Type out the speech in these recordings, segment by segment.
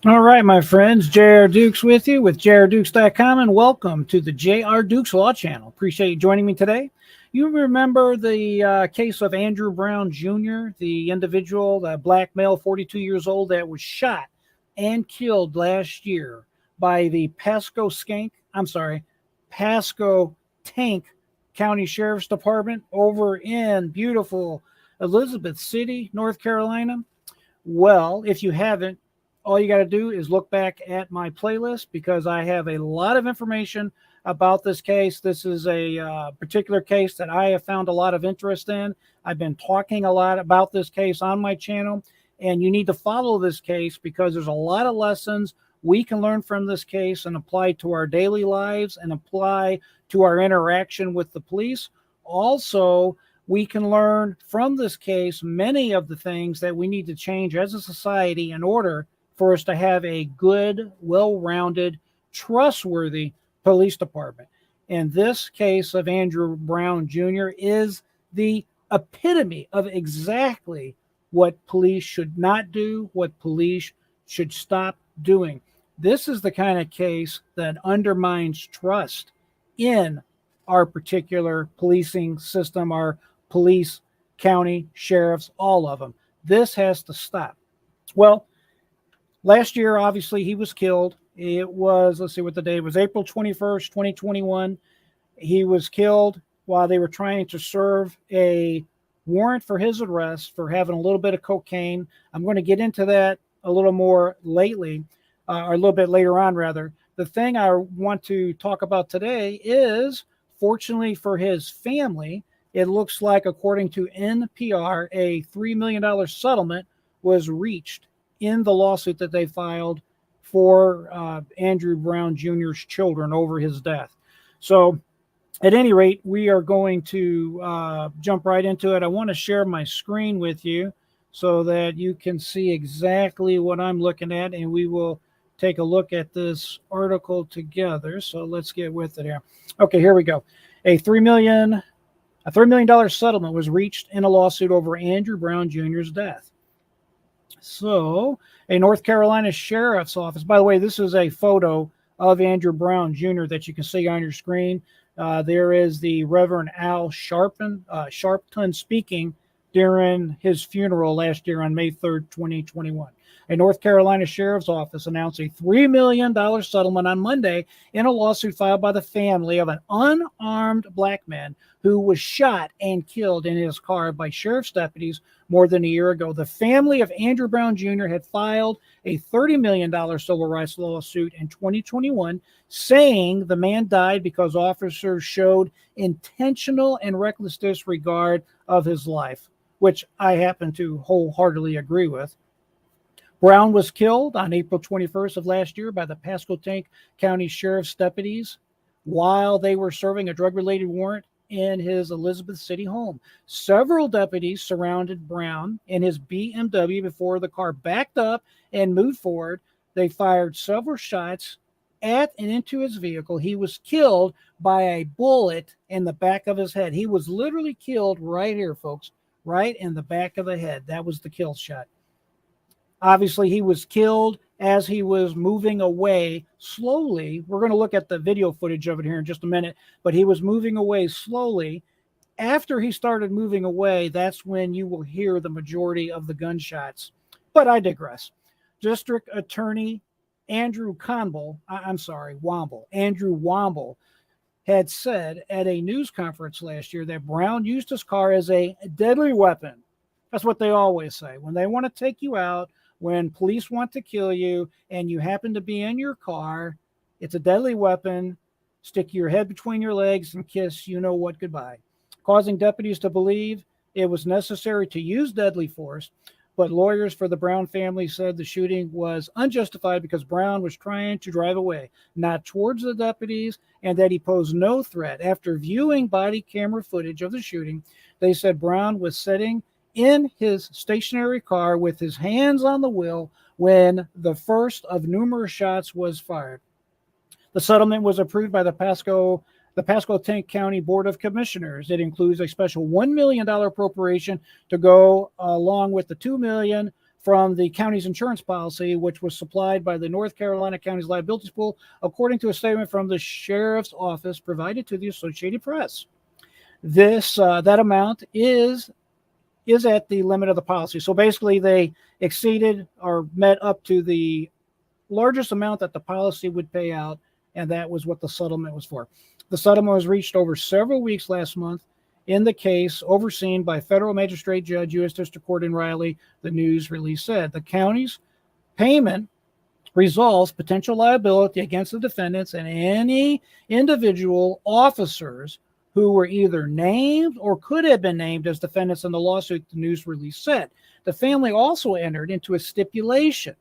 All right, my friends, J.R. Dukes with you with JRDukes.com, and welcome to the J.R. Dukes Law Channel. Appreciate you joining me today. You remember the case of Andrew Brown Jr., the individual, the black male, 42 years old, that was shot and killed last year by the Pasco Tank County Sheriff's Department over in beautiful Elizabeth City, North Carolina. Well, if you haven't, all you got to do is look back at my playlist because I have a lot of information about this case. This is a particular case that I have found a lot of interest in. I've been talking a lot about this case on my channel, and you need to follow this case because there's a lot of lessons we can learn from this case and apply to our daily lives and apply to our interaction with the police. Also, we can learn from this case many of the things that we need to change as a society in order for us to have a good, well-rounded, trustworthy police department. And this case of Andrew Brown Jr. is the epitome of exactly what police should not do, what police should stop doing. This is the kind of case that undermines trust in our particular policing system, our police, county, sheriffs, all of them. This has to stop. Well, last year, obviously, he was killed. It was, let's see what the date was, April 21st, 2021. He was killed while they were trying to serve a warrant for his arrest for having a little bit of cocaine. I'm going to get into that a little more lately, or a little bit later on, rather. The thing I want to talk about today is, fortunately for his family, it looks like, according to NPR, a $3 million settlement was reached in the lawsuit that they filed for Andrew Brown Jr.'s children over his death. So at any rate, we are going to jump right into it. I want to share my screen with you so that you can see exactly what I'm looking at, and we will take a look at this article together. So let's get with it here. Okay, here we go. A $3 million settlement was reached in a lawsuit over Andrew Brown Jr.'s death. So, a North Carolina Sheriff's Office, by the way, this is a photo of Andrew Brown Jr. that you can see on your screen. There is the Reverend Al Sharpton speaking during his funeral last year on May 3rd, 2021. A North Carolina Sheriff's Office announced a $3 million settlement on Monday in a lawsuit filed by the family of an unarmed black man who was shot and killed in his car by sheriff's deputies more than a year ago. The family of Andrew Brown Jr. had filed a $30 million civil rights lawsuit in 2021, saying the man died because officers showed intentional and reckless disregard of his life, which I happen to wholeheartedly agree with. Brown was killed on April 21st of last year by the Pasco Tank County Sheriff's deputies while they were serving a drug-related warrant in his Elizabeth City home. Several deputies surrounded Brown in his BMW before the car backed up and moved forward. They fired several shots at and into his vehicle. He was killed by a bullet in the back of his head. He was literally killed right here, folks, right in the back of the head. That was the kill shot. Obviously, he was killed as he was moving away slowly. We're going to look at the video footage of it here in just a minute, but he was moving away slowly. After he started moving away, that's when you will hear the majority of the gunshots. But I digress. District Attorney Andrew Womble had said at a news conference last year that Brown used his car as a deadly weapon. That's what they always say. When they want to take you out, when police want to kill you, and you happen to be in your car, it's a deadly weapon. Stick your head between your legs and kiss you-know-what goodbye, causing deputies to believe it was necessary to use deadly force. But lawyers for the Brown family said the shooting was unjustified because Brown was trying to drive away, not towards the deputies, and that he posed no threat. After viewing body camera footage of the shooting, they said Brown was sitting in his stationary car with his hands on the wheel when the first of numerous shots was fired. The settlement was approved by the Pasco Tank County Board of Commissioners. It includes a special $1 million appropriation to go along with the $2 million from the county's insurance policy, which was supplied by the North Carolina County's Liabilities Pool, according to a statement from the sheriff's office provided to the Associated Press. That amount is at the limit of the policy. So basically, they exceeded or met up to the largest amount that the policy would pay out, and that was what the settlement was for. The settlement was reached over several weeks last month in the case overseen by federal magistrate judge, U.S. District Court in Raleigh, the news release said. The county's payment resolves potential liability against the defendants and any individual officers who were either named or could have been named as defendants in the lawsuit, the news release said. The family also entered into a stipulation.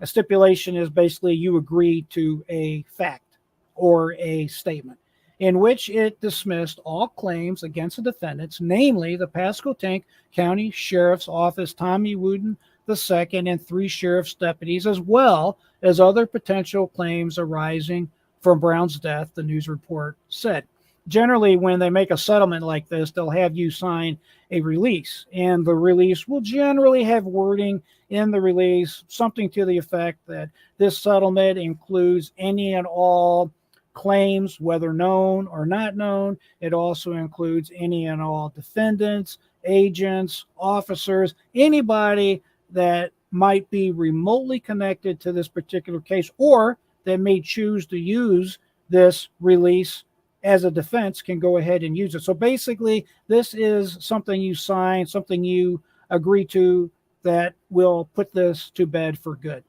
A stipulation is basically you agree to a fact or a statement in which it dismissed all claims against the defendants, namely the Pasquotank County Sheriff's Office, Tommy Wooden II, and 3 sheriff's deputies, as well as other potential claims arising from Brown's death, the news report said. Generally, when they make a settlement like this, they'll have you sign a release, and the release will generally have wording in the release, something to the effect that this settlement includes any and all claims, whether known or not known. It also includes any and all defendants, agents, officers, anybody that might be remotely connected to this particular case or that may choose to use this release as a defense can go ahead and use it. So basically, this is something you sign, something you agree to that will put this to bed for good.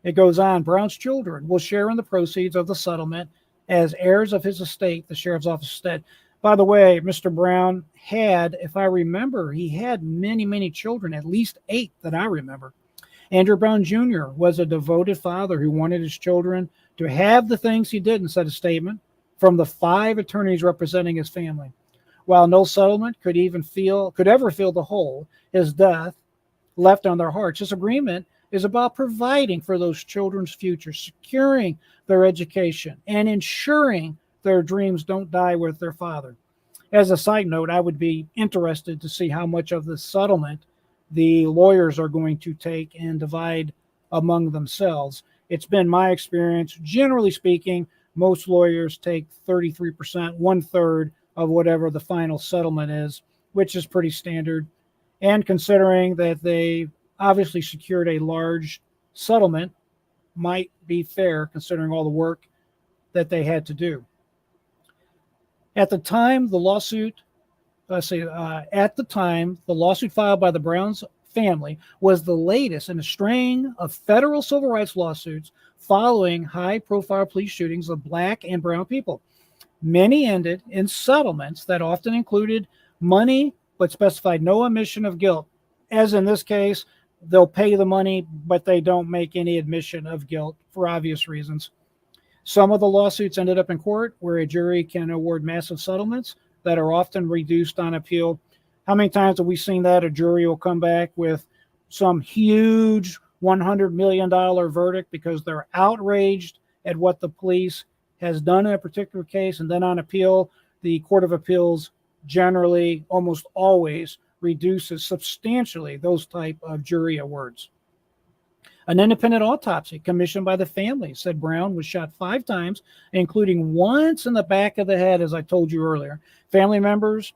It goes on, Brown's children will share in the proceeds of the settlement as heirs of his estate, the sheriff's office said. By the way, Mr. Brown had, if I remember, he had many, many children, at least 8 that I remember. Andrew Brown Jr. was a devoted father who wanted his children to have the things he did, and said a statement from the 5 attorneys representing his family. While no settlement could ever fill the hole his death left on their hearts, this agreement is about providing for those children's future, securing their education, and ensuring their dreams don't die with their father. As a side note, I would be interested to see how much of this settlement the lawyers are going to take and divide among themselves. It's been my experience, generally speaking, most lawyers take 33%, 1/3 of whatever the final settlement is, which is pretty standard. And considering that they obviously secured a large settlement, might be fair considering all the work that they had to do. At the time, the lawsuit filed by the Browns family was the latest in a string of federal civil rights lawsuits following high-profile police shootings of Black and brown people. Many ended in settlements that often included money but specified no admission of guilt. As in this case, they'll pay the money, but they don't make any admission of guilt for obvious reasons. Some of the lawsuits ended up in court where a jury can award massive settlements that are often reduced on appeal. How many times have we seen that? A jury will come back with some huge $100 million verdict because they're outraged at what the police has done in a particular case, and then on appeal, the Court of Appeals generally, almost always, reduces substantially those type of jury awards. An independent autopsy commissioned by the family said Brown was shot 5 times, including once in the back of the head, as I told you earlier. Family members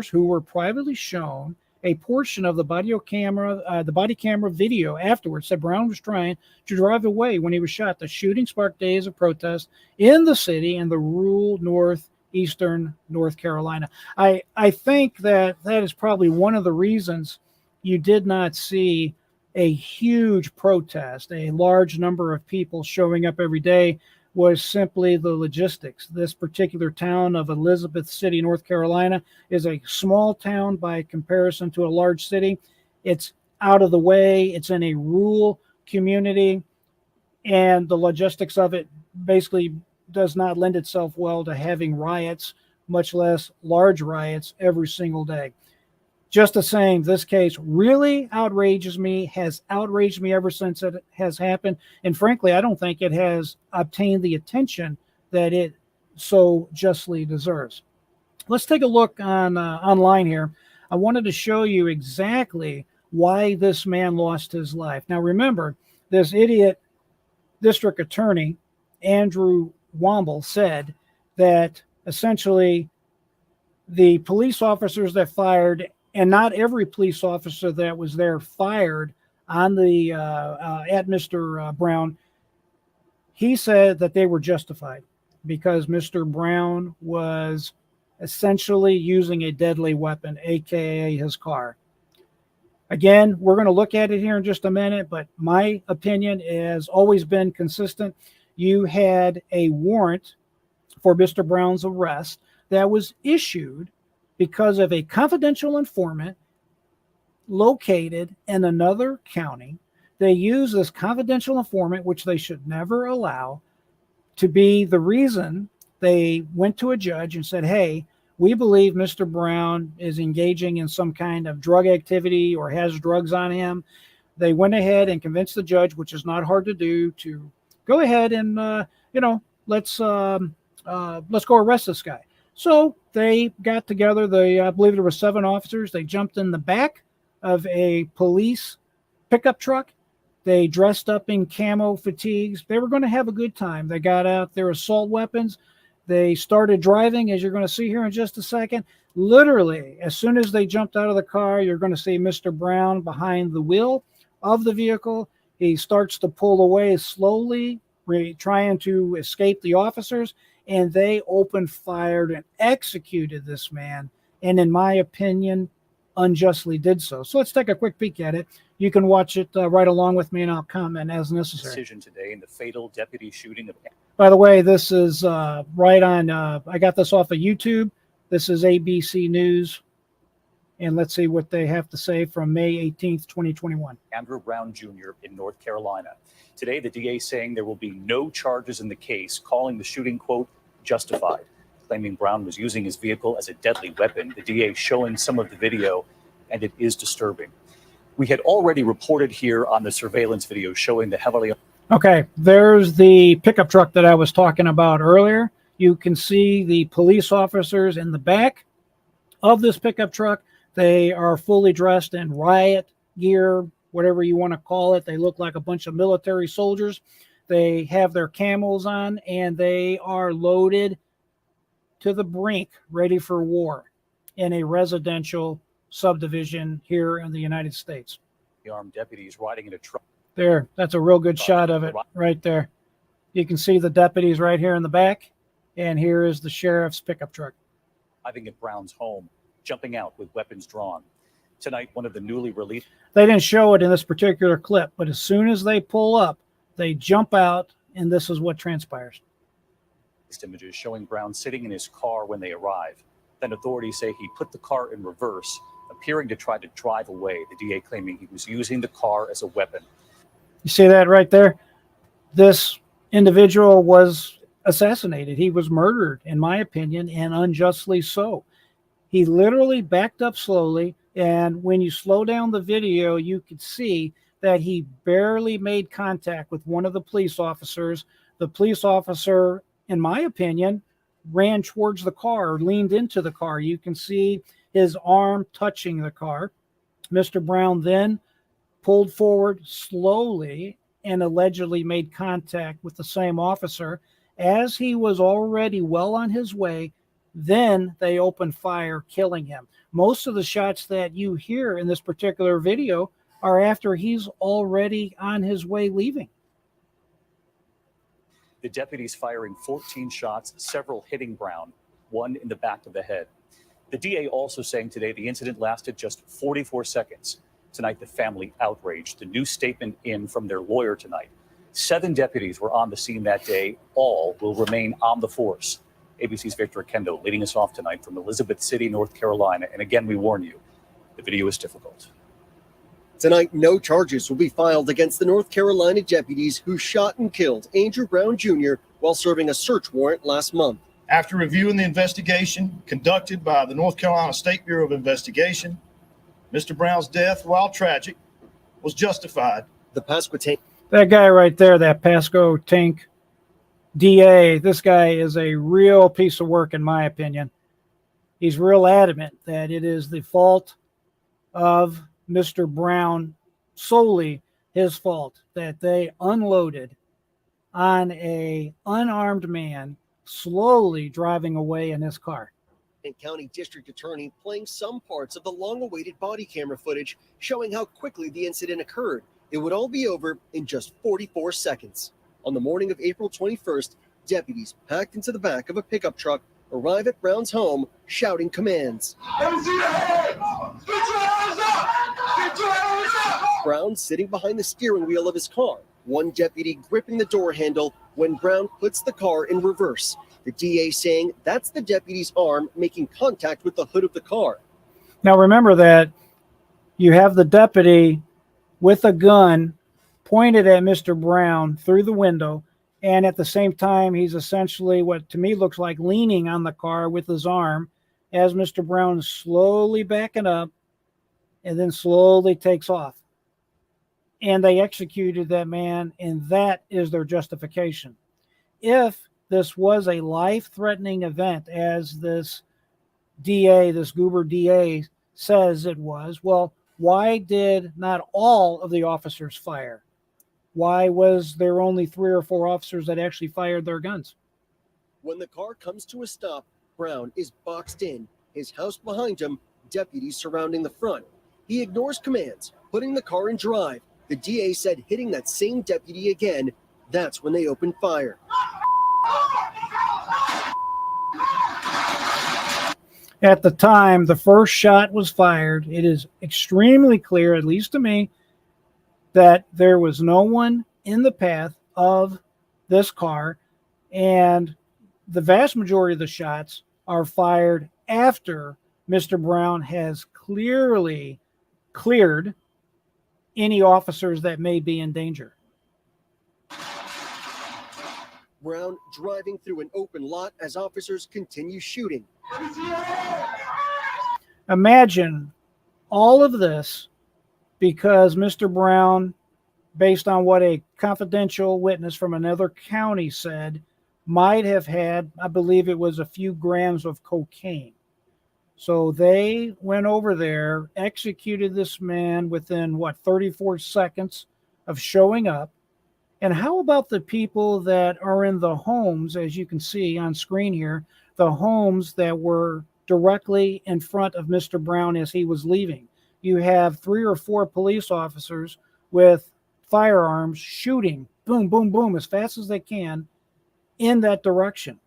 who were privately shown a portion of the body camera video afterwards said Brown was trying to drive away when he was shot. The shooting sparked days of protest in the city and the rural northeastern North Carolina. I think that is probably one of the reasons you did not see a huge protest, a large number of people showing up every day, was simply the logistics. This particular town of Elizabeth City, North Carolina, is a small town by comparison to a large city. It's out of the way. It's in a rural community, and the logistics of it basically does not lend itself well to having riots, much less large riots, every single day. Just the same, this case really outrages me, has outraged me ever since it has happened. And frankly, I don't think it has obtained the attention that it so justly deserves. Let's take a look on online here. I wanted to show you exactly why this man lost his life. Now, remember, this idiot district attorney, Andrew Womble, said that essentially the police officers that fired, and not every police officer that was there fired on the at Mr. Brown, he said that they were justified because Mr. Brown was essentially using a deadly weapon, aka his car. Again, we're going to look at it here in just a minute, but my opinion has always been consistent. You had a warrant for Mr. Brown's arrest that was issued because of a confidential informant located in another county. They use this confidential informant, which they should never allow, to be the reason they went to a judge and said, hey, we believe Mr. Brown is engaging in some kind of drug activity or has drugs on him. They went ahead and convinced the judge, which is not hard to do, to go ahead and, let's go arrest this guy. So they got together. I believe there were 7 officers. They jumped in the back of a police pickup truck. They dressed up in camo fatigues. They were going to have a good time. They got out their assault weapons. They started driving, as you're going to see here in just a second. Literally, as soon as they jumped out of the car, you're going to see Mr. Brown behind the wheel of the vehicle. He starts to pull away slowly, trying to escape the officers, and they opened fire and executed this man, and in my opinion, unjustly did so. So let's take a quick peek at it. You can watch it right along with me, and I'll comment as necessary. Decision today in the fatal deputy shooting of. By the way, this is right on. I got this off of YouTube. This is ABC News, and let's see what they have to say from May 18th, 2021. Andrew Brown Jr. in North Carolina. Today, the DA saying there will be no charges in the case, calling the shooting, quote, justified, claiming Brown was using his vehicle as a deadly weapon. The DA showing some of the video, and it is disturbing. We had already reported here on the surveillance video showing the heavily. Okay, there's the pickup truck that I was talking about earlier. You can see the police officers in the back of this pickup truck. They are fully dressed in riot gear, whatever you want to call it. They look like a bunch of military soldiers. They have their camos on, and they are loaded to the brink, ready for war in a residential subdivision here in the United States. The armed deputies riding in a truck. There, that's a real good shot of it right there. You can see the deputies right here in the back, and here is the sheriff's pickup truck. Arriving at Brown's home, jumping out with weapons drawn. Tonight, one of the newly released. They didn't show it in this particular clip, but as soon as they pull up, they jump out, and this is what transpires. Images showing Brown sitting in his car when they arrive. Then authorities say he put the car in reverse, appearing to try to drive away. The DA claiming he was using the car as a weapon. You see that right there? This individual was assassinated. He was murdered, in my opinion, and unjustly so. He literally backed up slowly, and when you slow down the video, you could see that he barely made contact with one of the police officers. The police officer, in my opinion, ran towards the car, or leaned into the car. You can see his arm touching the car. Mr. Brown then pulled forward slowly and allegedly made contact with the same officer. As he was already well on his way, then they opened fire, killing him. Most of the shots that you hear in this particular video are after he's already on his way leaving. The deputies firing 14 shots, several hitting Brown, one in the back of the head. The DA also saying today the incident lasted just 44 seconds. Tonight, the family outraged. The new statement in from their lawyer tonight. 7 deputies were on the scene that day. All will remain on the force. ABC's Victor Kendo leading us off tonight from Elizabeth City, North Carolina. And again, we warn you, the video is difficult. Tonight, no charges will be filed against the North Carolina deputies who shot and killed Andrew Brown Jr. while serving a search warrant last month. After reviewing the investigation conducted by the North Carolina State Bureau of Investigation, Mr. Brown's death, while tragic, was justified. The Pasquotank. That guy right there, that Pasquotank DA, this guy is a real piece of work, in my opinion. He's real adamant that it is the fault of Mr. Brown solely his fault that they unloaded on a unarmed man slowly driving away in his car. And County District Attorney playing some parts of the long-awaited body camera footage showing how quickly the incident occurred. It would all be over in just 44 seconds. On the morning of April 21st, deputies packed into the back of a pickup truck arrive at Brown's home shouting commands. Let me see your hands! Get your hands up! Get your hands up! Brown sitting behind the steering wheel of his car, one deputy gripping the door handle when Brown puts the car in reverse. The DA saying that's the deputy's arm making contact with the hood of the car. Now remember that you have the deputy with a gun pointed at Mr. Brown through the window, and at the same time he's essentially what to me looks like leaning on the car with his arm as Mr. Brown is slowly backing up and then slowly takes off. And they executed that man, and that is their justification. If this was a life-threatening event, as this DA, this Goober DA says it was, well, why did not all of the officers fire? Why was there only 3 or 4 officers that actually fired their guns? When the car comes to a stop, Brown is boxed in, his house behind him, deputies surrounding the front. He ignores commands, putting the car in drive. The DA said hitting that same deputy again, that's when they opened fire. At the time the first shot was fired, it is extremely clear, at least to me, that there was no one in the path of this car, and the vast majority of the shots are fired after Mr. Brown has clearly cleared any officers that may be in danger. Brown driving through an open lot as officers continue shooting. Imagine all of this because Mr. Brown, based on what a confidential witness from another county said, might have had, I believe it was a few grams of cocaine. So they went over there, executed this man within, 34 seconds of showing up. And how about the people that are in the homes, as you can see on screen here, the homes that were directly in front of Mr. Brown as he was leaving? You have 3 or 4 police officers with firearms shooting, boom, boom, boom, as fast as they can in that direction.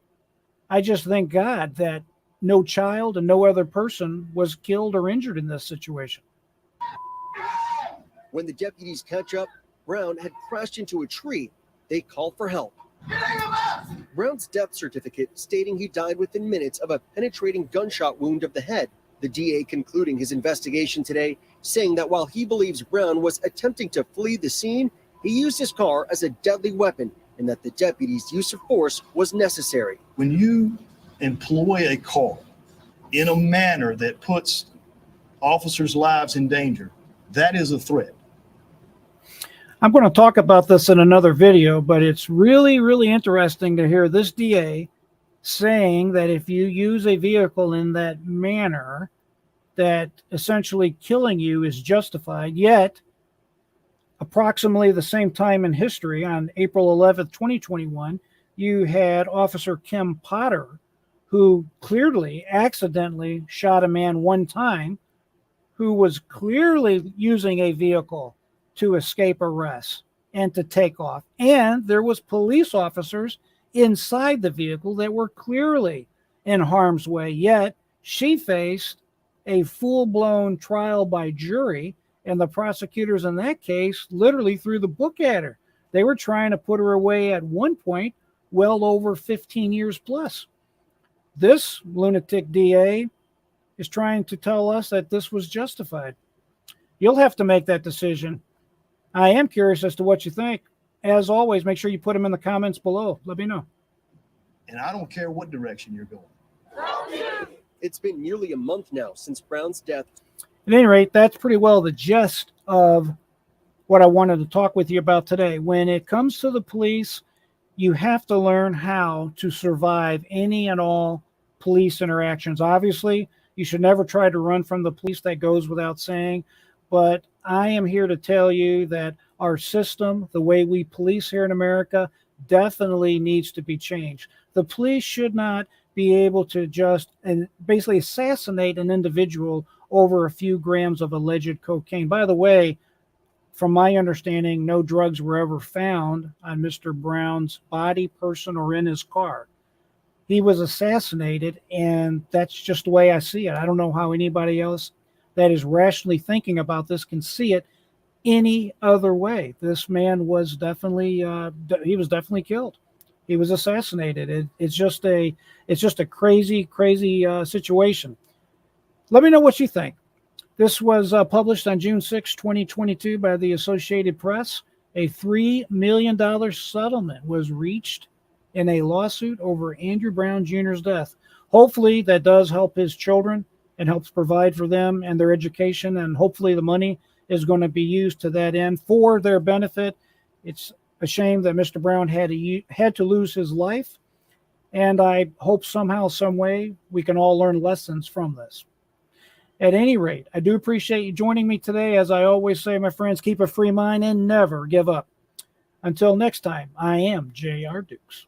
I just thank God that no child and no other person was killed or injured in this situation. When the deputies catch up, Brown had crashed into a tree. They call for help. Brown's death certificate stating he died within minutes of a penetrating gunshot wound of the head. The DA concluding his investigation today, saying that while he believes Brown was attempting to flee the scene, he used his car as a deadly weapon and that the deputy's use of force was necessary. When you employ a car in a manner that puts officers' lives in danger, that is a threat. I'm going to talk about this in another video, but it's really, really interesting to hear this DA saying that if you use a vehicle in that manner, that essentially killing you is justified. Yet, approximately the same time in history, on April 11th, 2021, you had Officer Kim Potter, who clearly accidentally shot a man one time, who was clearly using a vehicle to escape arrest and to take off. And there was police officers inside the vehicle that were clearly in harm's way. Yet she faced a full-blown trial by jury, and the prosecutors in that case literally threw the book at her. They were trying to put her away at one point well over 15 years plus. This lunatic DA is trying to tell us that this was justified. You'll have to make that decision. I am curious as to what you think. As always, make sure you put them in the comments below. Let me know. And I don't care what direction you're going. It's been nearly a month now since Brown's death. At any rate, that's pretty well the gist of what I wanted to talk with you about today. When it comes to the police, you have to learn how to survive any and all police interactions. Obviously, you should never try to run from the police. That goes without saying. but I am here to tell you that our system, the way we police here in America, definitely needs to be changed. The police should not be able to just and basically assassinate an individual over a few grams of alleged cocaine. By the way, from my understanding, no drugs were ever found on Mr. Brown's body, person, or in his car. He was assassinated, and that's just the way I see it. I don't know how anybody else that is rationally thinking about this can see it any other way. This man was definitely he was definitely killed. He was assassinated. It's just a crazy situation. Let me know what you think. This was published on June 6, 2022 by the Associated Press. A $3 million settlement was reached in a lawsuit over Andrew Brown Jr.'s death. Hopefully that does help his children and helps provide for them and their education, and hopefully the money is going to be used to that end for their benefit. It's a shame that Mr. Brown had to lose his life, and I hope somehow, some way, we can all learn lessons from this. At any rate, I do appreciate you joining me today. As I always say, my friends, keep a free mind and never give up. Until next time, I am JR Dukes.